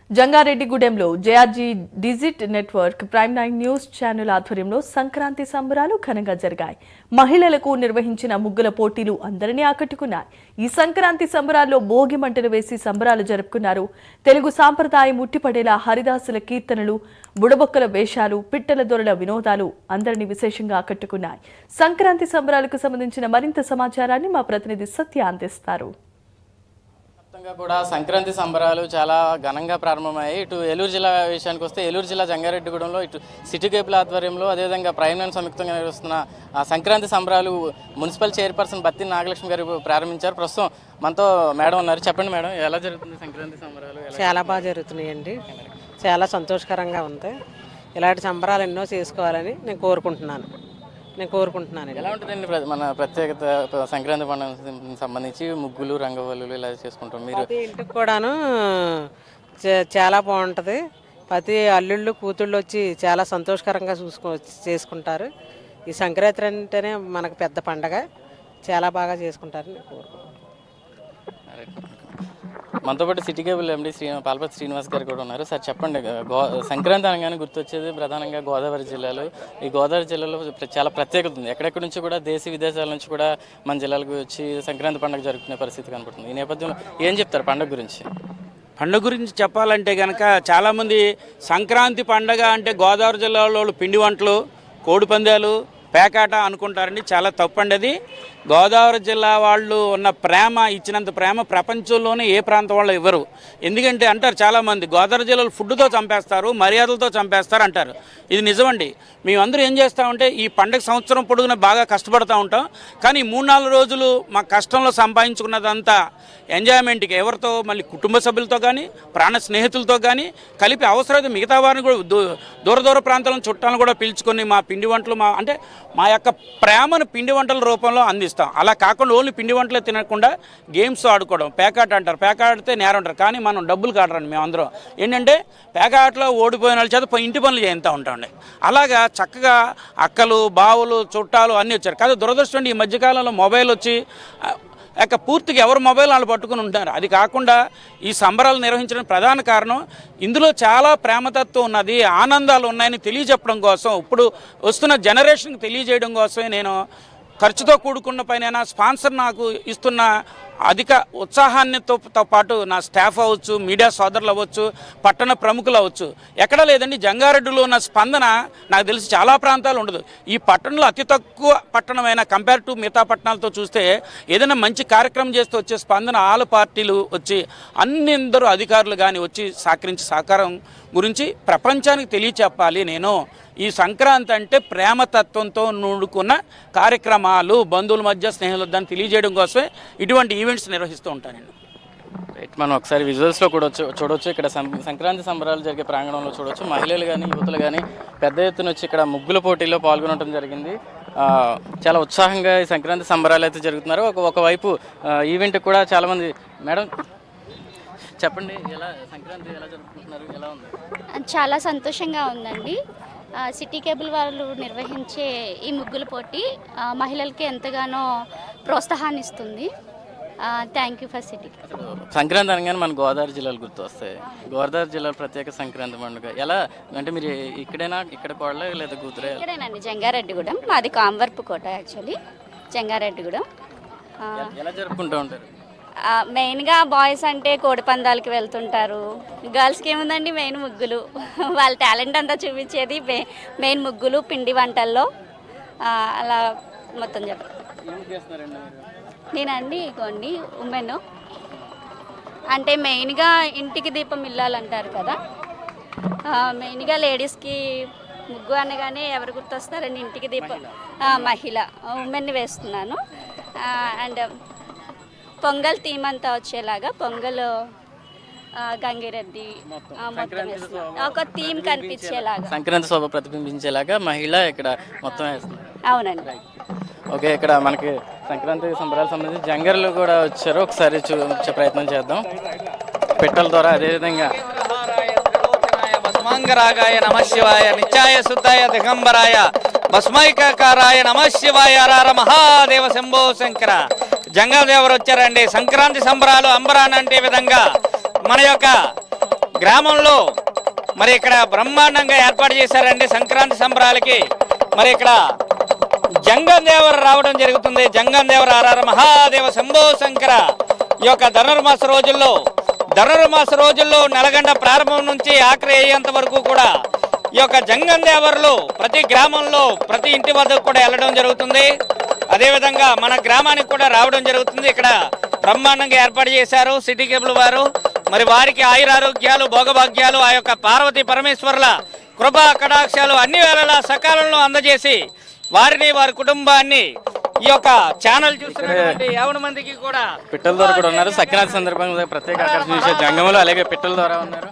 జంగారెడ్డిగూడెంలో JRG digit network prime 9 news channel ఆధ్వర్యంలో సంక్రాంతి సంబరాలు ఘనంగా జరిగాయి. మహిళలకు నిర్వహించిన ముగ్గుల పోటీలు అందరినీ ఆకట్టుకున్నాయి. ఈ సంక్రాంతి సంబరాల్లో భోగి మంటలు వేసి సంబరాలు జరుపుకున్నారు. తెలుగు సాంప్రదాయం ఉట్టిపడేలా హరిదాసుల కీర్తనలు, బుడబొక్కల వేషాలు, పిట్టల దొరల వినోదాలు అందరినీ విశేషంగా ఆకట్టుకున్నాయి. సంక్రాంతి సంబరాలకు సంబంధించిన మరింత సమాచారాన్ని మా ప్రతినిధి సత్య అందిస్తారు. కూడా సంక్రాంతి సంబరాలు చాలా ఘనంగా ప్రారంభమయ్యాయి. ఇటు ఏలూరు జిల్లా విషయానికి వస్తే ఏలూరు జిల్లా జంగారెడ్డిగూడెంలో ఇటు సిటీ కేబుల్ ఆధ్వర్యంలో అదేవిధంగా ప్రైమ్ 9 సంయుక్తంగా నిర్వహిస్తున్న సంక్రాంతి సంబరాలు మున్సిపల్ చైర్పర్సన్ బత్తిన నాగలక్ష్మి గారు ప్రారంభించారు. ప్రస్తుతం మనతో మేడం ఉన్నారు. చెప్పండి మేడం, ఎలా జరుగుతుంది సంక్రాంతి సంబరాలు? చాలా బాగా జరుగుతున్నాయండి. చాలా సంతోషకరంగా ఉంది. ఇలాంటి సంబరాలు ఎన్నో చేసుకోవాలని నేను కోరుకుంటున్నాను. ఎలా ఉంటుందండి మన ప్రత్యేకత సంక్రాంతి పండుగకు సంబంధించి ముగ్గులు, రంగవల్లులు ఇలా చేసుకుంటాం? మీరు ఇంటికి కూడాను చాలా బాగుంటుంది. ప్రతి అల్లుళ్ళు కూతుళ్ళు వచ్చి చాలా సంతోషకరంగా చేసుకుంటారు. ఈ సంక్రాంతి అంటేనే మనకు పెద్ద పండగ. చాలా బాగా చేసుకుంటారని నేను కోరుకుంటున్నాను. మనతో పాటు సిటీ కేబుల్ ఎండి పాల్పతి శ్రీనివాస్ గారు కూడా ఉన్నారు. సార్ చెప్పండి, సంక్రాంతి అనగానే గుర్తొచ్చేది ప్రధానంగా గోదావరి జిల్లాలో. ఈ గోదావరి జిల్లాలో చాలా ప్రత్యేకత ఉంది. ఎక్కడెక్కడి నుంచి కూడా దేశ విదేశాల నుంచి కూడా మన జిల్లాలకు వచ్చి సంక్రాంతి పండుగ జరుపుకునే పరిస్థితి కనపడుతుంది. ఈ నేపథ్యంలో ఏం చెప్తారు పండుగ గురించి? పండుగ గురించి చెప్పాలంటే కనుక చాలామంది సంక్రాంతి పండుగ అంటే గోదావరి జిల్లాలో పిండి వంటలు, కోడి పందాలు, పేకాట అనుకుంటారండి. చాలా తప్పండి. అది గోదావరి జిల్లా వాళ్ళు ఉన్న ప్రేమ, ఇచ్చినంత ప్రేమ ప్రపంచంలోనే ఏ ప్రాంతం వాళ్ళు ఇవ్వరు. ఎందుకంటే అంటారు చాలామంది, గోదావరి జిల్లాలో ఫుడ్తో చంపేస్తారు, మర్యాదలతో చంపేస్తారు అంటారు. ఇది నిజమండి. మేమందరూ ఏం చేస్తామంటే ఈ పండుగ సంవత్సరం పొడుగున బాగా కష్టపడుతూ ఉంటాం. కానీ 3-4 రోజులు మా కష్టంలో సంపాదించుకున్నదంతా ఎంజాయ్మెంట్కి ఎవరితో, మళ్ళీ కుటుంబ సభ్యులతో కానీ, ప్రాణ స్నేహితులతో కానీ కలిపి అవసరమైతే మిగతా వారిని కూడా దూర ప్రాంతాలను చుట్టాలను కూడా పిలుచుకొని మా పిండి వంటలు అంటే మా యొక్క ప్రేమను పిండి వంటల రూపంలో అందిస్తాం. అలా కాకుండా ఓన్లీ పిండి వంటలే తినకుండా గేమ్స్ ఆడుకోవడం, పేకాట అంటారు. పేకాడితే నేరం అంటారు. కానీ మనం డబ్బులు కాడరండి. మేమందరం ఏంటంటే పేకాటలో ఓడిపోయిన వాళ్ళ చేత ఇంటి పనులు చేస్తూ ఉంటామండి. అలాగా చక్కగా అక్కలు, బావులు, చుట్టాలు అన్నీ వచ్చారు. కాదు దురదృష్టం ఈ మధ్యకాలంలో మొబైల్ వచ్చి పూర్తిగా ఎవరు మొబైల్ వాళ్ళు పట్టుకుని ఉంటారు. అది కాకుండా ఈ సంబరాలు నిర్వహించడానికి ప్రధాన కారణం ఇందులో చాలా ప్రేమతత్వం ఉన్నది, ఆనందాలు ఉన్నాయని తెలియజెప్పడం కోసం, ఇప్పుడు వస్తున్న జనరేషన్కి తెలియజేయడం కోసమే నేను ఖర్చుతో కూడుకున్న పైన స్పాన్సర్ నాకు ఇస్తున్న అధిక ఉత్సాహాన్నితో పాటు నా స్టాఫ్ అవ్వచ్చు, మీడియా సోదరులు అవ్వచ్చు, పట్టణ ప్రముఖులు అవ్వచ్చు, ఎక్కడా లేదండి. జంగారెడ్డిలో ఉన్న స్పందన నాకు తెలిసి చాలా ప్రాంతాలు ఉండదు. ఈ పట్టణంలో అతి తక్కువ పట్టణమైన కంపేర్ టు మిగతా పట్టణాలతో చూస్తే ఏదైనా మంచి కార్యక్రమం చేస్తే వచ్చే స్పందన ఆల్ పార్టీలు వచ్చి అందరూ అధికారులు కానీ వచ్చి సహకారం గురించి ప్రపంచానికి తెలియచెప్పాలి. నేను ఈ సంక్రాంతి అంటే ప్రేమతత్వంతో నూడుకున్న కార్యక్రమాలు, బంధువుల మధ్య స్నేహాలు దాన్ని తెలియజేయడం కోసమే ఇటువంటి ఈవెంట్స్ నిర్వహిస్తూ ఉంటానండి. రైట్, మనం ఒకసారి విజువల్స్లో కూడా చూడవచ్చు. ఇక్కడ సంక్రాంతి సంబరాలు జరిగే ప్రాంగణంలో చూడవచ్చు. మహిళలు కానీ, యువతులు కానీ పెద్ద ఎత్తున వచ్చి ఇక్కడ ముగ్గుల పోటీల్లో పాల్గొనడం జరిగింది. చాలా ఉత్సాహంగా ఈ సంక్రాంతి సంబరాలు అయితే జరుగుతున్నారు. ఒకవైపు ఈవెంట్ కూడా చాలామంది. మేడం చెప్పండి, ఎలా సంక్రాంతి ఎలా జరుపుకుంటున్నారు? ఎలా ఉంది? చాలా సంతోషంగా ఉందండి. సిటీ కేబుల్ వాళ్ళు నిర్వహించే ఈ ముగ్గుల పోటీ మహిళలకి ఎంతగానో ప్రోత్సాహాన్ని ఇస్తుంది. Thank you for city. Sankranti అనగానే మన గోదావరి జిల్లాలు గుర్తు వస్తాయి. గోదావరి జిల్లా ప్రత్యేక సంక్రాంతి పండుగ ఎలా అంటే మీరు ఇక్కడైనా, ఇక్కడ కోడలే లేదా కూతురే? ఇక్కడేనండి, జంగారెడ్డిగూడెం. మాది కాంవర్పు కోట. యాక్చువల్లీ జంగారెడ్డిగూడెం. ఎలా జరుపుకుంటూ ఉంటారు? మెయిన్గా బాయ్స్ అంటే కోడి పందాలకి వెళ్తుంటారు. గర్ల్స్కి ఏముందండి, మెయిన్ ముగ్గులు. వాళ్ళ టాలెంట్ అంతా చూపించేది మెయిన్ ముగ్గులు, పిండి వంటల్లో. అలా మొత్తం చెప్పండి. నేనండి ఇగోండి ఉమెన్. అంటే మెయిన్గా ఇంటికి దీపం ఇల్లాలంటారు కదా, మెయిన్గా లేడీస్కి ముగ్గు అనగానే ఎవరు గుర్తొస్తారండి? ఇంటికి దీపం. మహిళ, ఉమెన్ని వేస్తున్నాను. అండ్ పొంగల్ థీమ్ అంతా వచ్చేలాగా పొంగల్, గంగిరెద్ది మొత్తం ఒక థీమ్ కనిపించేలాగా, సంక్రాంతి శోభ ప్రతిబింబించేలాగా మహిళ ఇక్కడ మొత్తం వేస్తుంది. అవునండి. ఓకే, ఇక్కడ మనకి సంక్రాంతి సంబరాలకు సంబంధించి జంగర్లు కూడా వచ్చారు. ఒకసారి చూపించే ప్రయత్నం చేద్దాం పిట్టల ద్వారా. అదేవిధంగా భస్మాంగరాగాయ నమః శివాయ, నిత్యాయ శుద్ధాయ దిగంబరాయ, భస్మైకాకారాయ నమః శివాయ, హర మహాదేవ శంభో శంకర. జంగాదేవరు వచ్చారండి. సంక్రాంతి సంబరాలు అంబరాన్ అంటే విధంగా మన యొక్క గ్రామంలో మరి ఇక్కడ బ్రహ్మాండంగా ఏర్పాటు చేశారండి సంక్రాంతి సంబరాలకి. మరి ఇక్కడ జంగం దేవర రావడం జరుగుతుంది. జంగం దేవర ఆరార మహాదేవ శంభో శంకర. ఈ యొక్క ధనుర్మాస రోజుల్లో నలగండ ప్రారంభం నుంచి ఆఖరి అయ్యేంత వరకు కూడా ఈ యొక్క జంగం దేవరలు ప్రతి గ్రామంలో ప్రతి ఇంటి వద్దకు కూడా వెళ్ళడం జరుగుతుంది. అదేవిధంగా మన గ్రామానికి కూడా రావడం జరుగుతుంది. ఇక్కడ బ్రహ్మాండంగా ఏర్పాటు చేశారు సిటీ కేబుల్ వారు. మరి వారికి ఆయురారోగ్యాలు భోగభాగ్యాలు ఆ యొక్క పార్వతీ పరమేశ్వరుల కృపా కటాక్షాలు అన్ని వేళలా సకాలంలో అందజేసి వారిని వారి కుటుంబాన్ని ఈ యొక్క ఛానల్ చూస్తున్నటువంటి యావన మందికి కూడా పిట్టల ద్వారా కూడా ఉన్నారు. సంక్రాంతి సందర్భంగా ప్రత్యేక ఆకర్షణ చూసే జంగములు, అలాగే పిట్టల ద్వారా ఉన్నారు.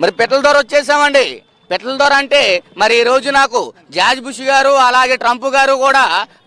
మరి పెట్టెల ద్వారా వచ్చేసామండి. పెట్టెల ద్వారా అంటే మరి ఈ రోజు నాకు జార్జ్ బుష్ గారు అలాగే ట్రంప్ గారు కూడా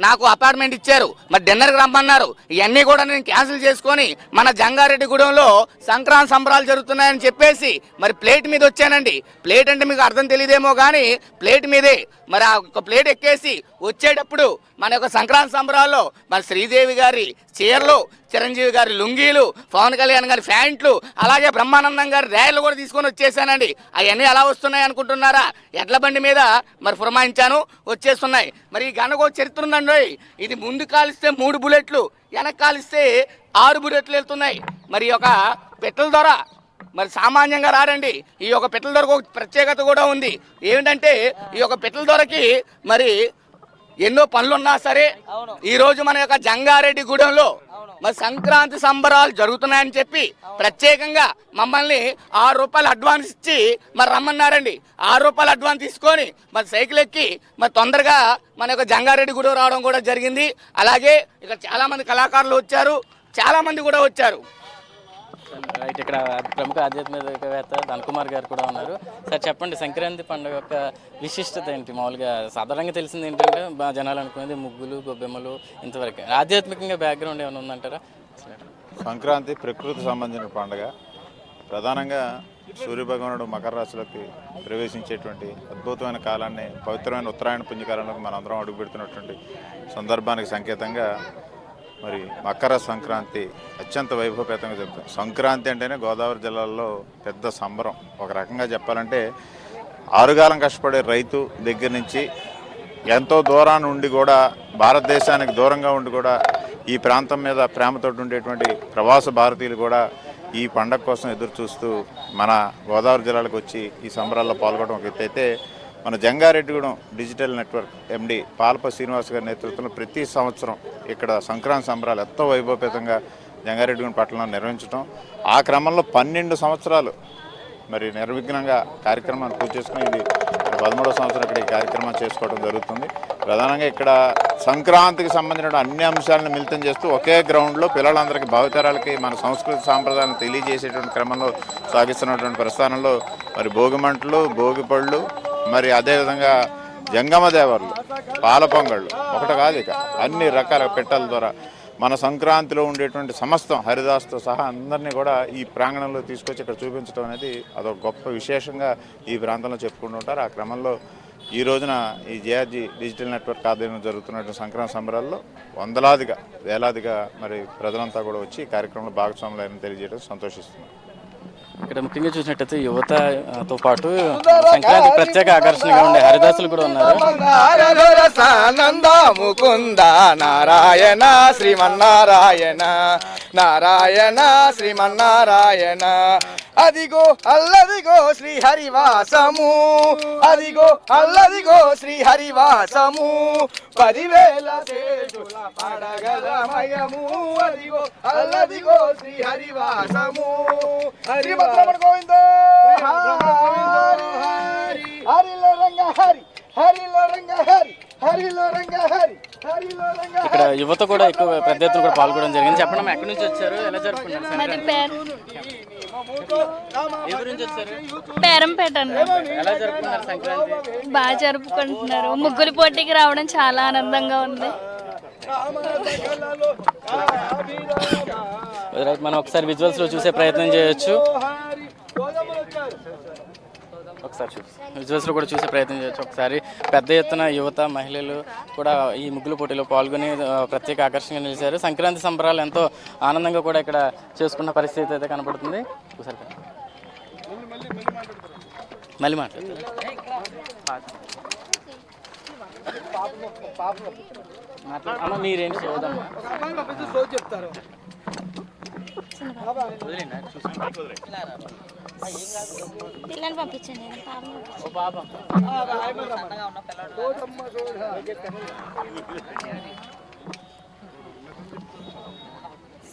నాకు అపార్ట్మెంట్ ఇచ్చారు. మరి డిన్నర్కి రమ్మన్నారు. ఇవన్నీ కూడా నేను క్యాన్సిల్ చేసుకొని మన జంగారెడ్డిగూడెంలో సంక్రాంతి సంబరాలు జరుగుతున్నాయని చెప్పేసి మరి ప్లేట్ మీద వచ్చానండి. ప్లేట్ అంటే మీకు అర్థం తెలియదేమో కానీ ప్లేట్ మీదే మరి ఆ ఒక ప్లేట్ ఎక్కేసి వచ్చేటప్పుడు మన యొక్క సంక్రాంతి సంబరాల్లో మన శ్రీదేవి గారి చీరలు, చిరంజీవి గారి లుంగీలు, పవన్ కళ్యాణ్ గారి ప్యాంట్లు, అలాగే బ్రహ్మానందం గారి ర్యాలు కూడా తీసుకొని వచ్చేసానండి. అవన్నీ ఎలా వస్తున్నాయి అనుకుంటున్నారా? ఎడ్ల బండి మీద మరి పురమాయించాను, వచ్చేస్తున్నాయి. మరి ఈ గనకో చరిత్ర ఉందండి. ఇది ముందు కాలిస్తే 3 బుల్లెట్లు, వెనక కాలిస్తే 6 బుల్లెట్లు వెళ్తున్నాయి. మరి ఈ యొక్క పెట్టెల ద్వారా మరి సామాన్యంగా రారండి. ఈ యొక్క పెట్టెల దొరకు ఒక ప్రత్యేకత కూడా ఉంది. ఏమిటంటే ఈ యొక్క పెట్టెల దొరకి మరి ఎన్నో పనులున్నా సరే ఈ రోజు మన యొక్క జంగారెడ్డిగూడెంలో మరి సంక్రాంతి సంబరాలు జరుగుతున్నాయని చెప్పి ప్రత్యేకంగా మమ్మల్ని ₹6 అడ్వాన్స్ ఇచ్చి మరి రమ్మన్నారండి. ₹6 అడ్వాన్స్ తీసుకొని మరి సైకిల్ ఎక్కి మరి తొందరగా మన యొక్క జంగారెడ్డిగూడెం రావడం కూడా జరిగింది. అలాగే ఇక్కడ చాలామంది కళాకారులు వచ్చారు, చాలామంది కూడా వచ్చారు. రైట్, ఇక్కడ ప్రముఖ ఆధ్యాత్మికవేత్త ధనకుమార్ గారు కూడా ఉన్నారు. సార్ చెప్పండి, సంక్రాంతి పండుగ యొక్క విశిష్టత ఏంటి? మామూలుగా సాధారణంగా తెలిసింది ఏంటంటే జనాలు అనుకునేది ముగ్గులు, గొబ్బెమ్మలు, ఇంతవరకు. ఆధ్యాత్మికంగా బ్యాక్గ్రౌండ్ ఏమైనా ఉందంటారా? సంక్రాంతి ప్రకృతి సంబంధించిన పండుగ. ప్రధానంగా సూర్యభగవానుడు మకర రాశిలోకి ప్రవేశించేటువంటి అద్భుతమైన కాలాన్ని, పవిత్రమైన ఉత్తరాయణ పుణ్యకాలంలోకి మనందరం అడుగుపెడుతున్నటువంటి సందర్భానికి సంకేతంగా మరి మకర సంక్రాంతి అత్యంత వైభవపేతంగా జరుగుతుంది. సంక్రాంతి అంటేనే గోదావరి జిల్లాలో పెద్ద సంబరం. ఒక రకంగా చెప్పాలంటే ఆరుగాలం కష్టపడే రైతు దగ్గర నుంచి ఎంతో దూరాన్ని ఉండి కూడా, భారతదేశానికి దూరంగా ఉండి కూడా ఈ ప్రాంతం మీద ప్రేమతో ఉండేటువంటి ప్రవాస భారతీయులు కూడా ఈ పండగ కోసం ఎదురు చూస్తూ మన గోదావరి జిల్లాలకు వచ్చి ఈ సంబరాల్లో పాల్గొనడం ఒక ఎత్తు అయితే, మన Jangareddygudem digital network MD Palpa Srinivas గారి నేతృత్వంలో ప్రతి సంవత్సరం ఇక్కడ సంక్రాంతి సంబరాలు ఎంతో వైభవపేతంగా జంగారెడ్డిగూడెం పట్టణంలో నిర్వహించడం, ఆ క్రమంలో 12 సంవత్సరాలు మరి నిర్విఘ్నంగా కార్యక్రమాన్ని పూర్తి చేసుకుని ఇది 13వ సంవత్సరం ఇక్కడ ఈ కార్యక్రమం చేసుకోవడం జరుగుతుంది. ప్రధానంగా ఇక్కడ సంక్రాంతికి సంబంధించిన అన్ని అంశాలను మిళితం చేస్తూ ఒకే గ్రౌండ్లో పిల్లలందరికీ, భావితరాలకి మన సంస్కృతి సాంప్రదాయాలను తెలియజేసేటువంటి క్రమంలో సాగిస్తున్నటువంటి ప్రస్థానంలో మరి భోగిమంటలు, భోగిపళ్ళు, మరి అదేవిధంగా జంగమ దేవర్లు, పాల పొంగళ్ళు, ఒకటి కాదు ఇక అన్ని రకాల పెట్టెల ద్వారా మన సంక్రాంతిలో ఉండేటువంటి సమస్తం హరిదాస్తో సహా అందరినీ కూడా ఈ ప్రాంగణంలో తీసుకొచ్చి ఇక్కడ చూపించడం అనేది అదొక గొప్ప విశేషంగా ఈ ప్రాంతంలో చెప్పుకుంటుంటారు. ఆ క్రమంలో ఈ రోజున ఈ జేఆర్జీ డిజిటల్ నెట్వర్క్ ఆధ్వర్యంలో జరుగుతున్నటువంటి సంక్రాంతి సంబరాల్లో వందలాదిగా, వేలాదిగా మరి ప్రజలంతా కూడా వచ్చి ఈ కార్యక్రమంలో భాగస్వాములు తెలియజేయడం సంతోషిస్తున్నారు. ఇక్కడ ముఖ్యంగా చూసినట్టయితే యువతతో పాటు సంక్రాంతి ప్రత్యేక ఆకర్షణగా ఉండే హరిదాసులు కూడా ఉన్నారు. ముకుంద నారాయణ శ్రీమన్నారాయణ, నారాయణ శ్రీమన్నారాయణ. అదిగో అల్లదిగో శ్రీ హరివాసము, అదిగో అల్లదిగో శ్రీ హరివాసము. 10,000 చేతుల పడగలమయము, అదిగో అల్లదిగో శ్రీ హరివాసము. శ్రీమద్రమణ గోవిందో హరి, హరిలో రంగ హరి, హరిలో రంగ హరి, హరిలో రంగ హరి, హరిలో రంగ. ఇక్కడ యువత కూడా ఎక్కువ పెద్ద ఎత్తున కూడా పాల్గొనడం జరిగింది. చెప్పండి, ఎక్కడి నుంచి వచ్చారు, ఎలా జరుపుకున్నారు? పేరంపేట అండి. ఎలా జరుపుకున్నారు సంక్రాంతి? బాగా జరుపుకుంటున్నారు. ముగ్గులు పోటీకి రావడం చాలా ఆనందంగా ఉంది. మనం ఒకసారి విజువల్స్ లో చూసే ప్రయత్నం చేయొచ్చు. ఒకసారి విజువల్స్ లో కూడా చూసే ప్రయత్నం చేయొచ్చు. ఒకసారి పెద్ద ఎత్తున యువత, మహిళలు కూడా ఈ ముగ్గుల పోటీలో పాల్గొని ప్రత్యేక ఆకర్షణగా నిలిచారు. సంక్రాంతి సంబరాలు ఎంతో ఆనందంగా కూడా ఇక్కడ చేసుకున్న పరిస్థితి అయితే కనబడుతుంది. ఒకసారి మళ్ళీ మాట్లాడతారు. అమ్మ మీరేంటి చూద్దాం చెప్తారు. పిల్లల్ని పంపించండి. ఓ పాపం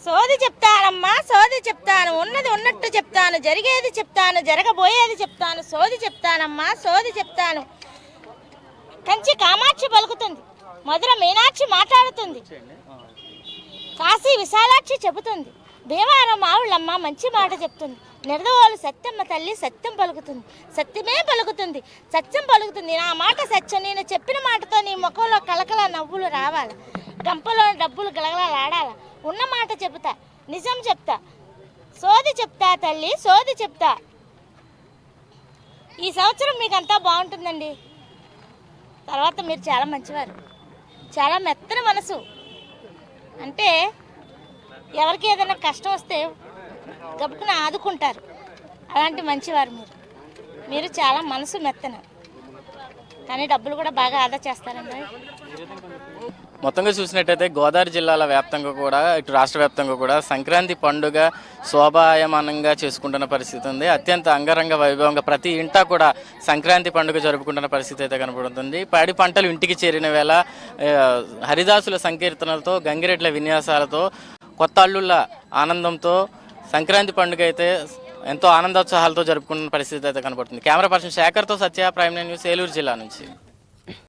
సోది చెప్తానమ్మా, సోది చెప్తాను, ఉన్నది ఉన్నట్టు చెప్తాను, జరిగేది చెప్తాను, జరగబోయేది చెప్తాను, సోది చెప్తానమ్మా, సోది చెప్తాను. కంచి కామాక్షి పలుకుతుంది, మధుర మీనాక్షి మాట్లాడుతుంది, కాశీ విశాలాక్షి చెబుతుంది, భీమవరం ఆవుళ్ళమ్మ మంచి మాట చెప్తుంది, నిడదవోలు సత్యమ్మ తల్లి సత్యం పలుకుతుంది, సత్యమే పలుకుతుంది, సత్యం పలుకుతుంది. నా మాట సత్యం, నేను చెప్పిన మాటతో నీ ముఖంలో కలకల నవ్వులు రావాలి, గంపలో డబ్బులు గలగలాడాల. ఉన్న మాట చెప్తా, నిజం చెప్తా, సోది చెప్తా తల్లి, సోది చెప్తా. ఈ సంవత్సరం మీకు అంతా బాగుంటుందండి. తర్వాత మీరు చాలా మంచివారు, చాలా మెత్తని మనసు. అంటే ఎవరికి ఏదైనా కష్టం వస్తే గబుకుని ఆదుకుంటారు, అలాంటి మంచివారు మీరు చాలా మనసు మెత్తన. కానీ డబ్బులు కూడా బాగా ఆదా చేస్తారండి. మొత్తంగా చూసినట్టయితే గోదావరి జిల్లాల వ్యాప్తంగా కూడా ఇటు రాష్ట్ర వ్యాప్తంగా కూడా సంక్రాంతి పండుగ శోభాయమానంగా చేసుకుంటున్న పరిస్థితి ఉంది. అత్యంత అంగరంగ వైభవంగా ప్రతి ఇంటా కూడా సంక్రాంతి పండుగ జరుపుకుంటున్న పరిస్థితి అయితే కనబడుతుంది. పాడి పంటలు ఇంటికి చేరిన వేళ హరిదాసుల సంకీర్తనలతో, గంగిరెడ్ల విన్యాసాలతో, కొత్త అల్లుళ్ళ ఆనందంతో సంక్రాంతి పండుగ అయితే ఎంతో ఆనందోత్సాహాలతో జరుపుకున్న పరిస్థితి అయితే కనబడుతుంది. కెమెరా పర్సన్ శేఖర్తో సత్య, ప్రైమ్9 న్యూస్, ఏలూరు జిల్లా నుంచి.